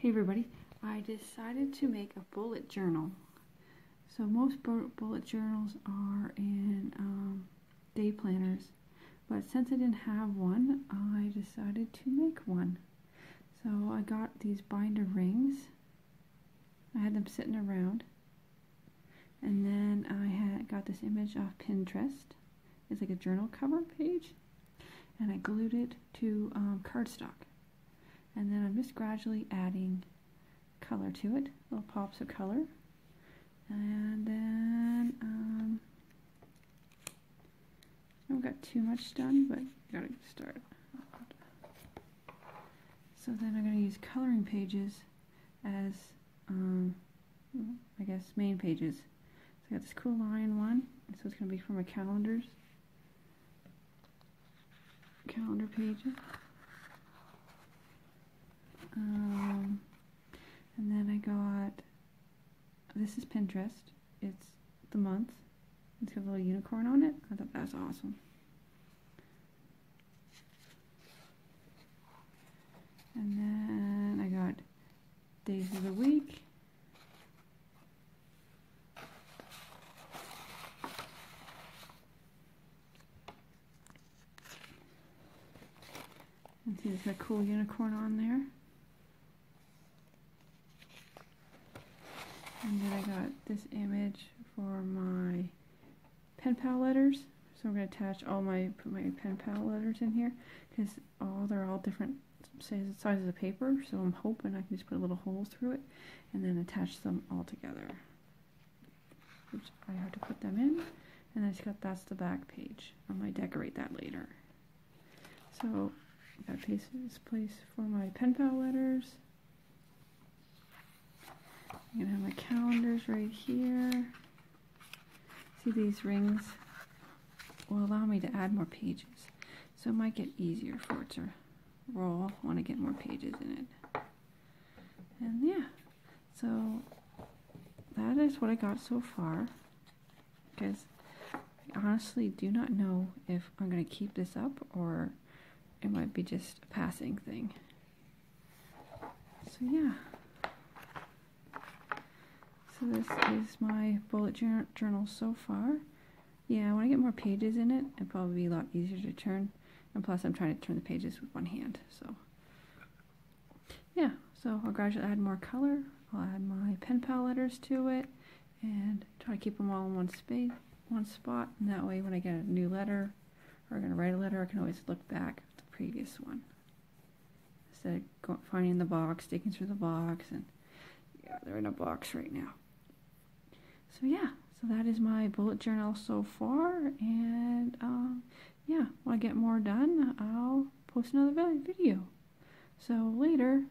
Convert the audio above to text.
Hey everybody, I decided to make a bullet journal. So most bullet journals are in day planners, but since I didn't have one, I decided to make one. So I got these binder rings. I had them sitting around, and then I got this image off Pinterest. It's like a journal cover page, and I glued it to cardstock. And then I'm just gradually adding color to it, little pops of color. And then I haven't got too much done, but gotta start. So then I'm gonna use coloring pages as I guess main pages. So I got this cool lion one, so it's gonna be for my calendar pages. And then I got, this is Pinterest, it's the month, it's got a little unicorn on it. I thought that was awesome. And then I got days of the week. And see, there's got a cool unicorn on there. And then I got this image for my pen pal letters. So I'm going to attach put my pen pal letters in here, because they're all different sizes of paper. So I'm hoping I can just put little holes through it and then attach them all together. Oops, I have to put them in. And that's the back page. I might decorate that later. So I got this place for my pen pal letters. I'm going to have my calendars right here. See, these rings will allow me to add more pages. So it might get easier for it to roll when I get more pages in it. And yeah, so that is what I got so far. Because I honestly do not know if I'm going to keep this up or it might be just a passing thing. So yeah. So this is my bullet journal so far. Yeah, when I get more pages in it, it'll probably be a lot easier to turn. And plus I'm trying to turn the pages with one hand. So yeah, so I'll gradually add more color. I'll add my pen pal letters to it and try to keep them all in one spot. And that way when I get a new letter or I'm going to write a letter, I can always look back at the previous one. Instead of finding the box, digging through the box, and yeah, they're in a box right now. So yeah, so that is my bullet journal so far, and yeah, when I get more done, I'll post another video. So later.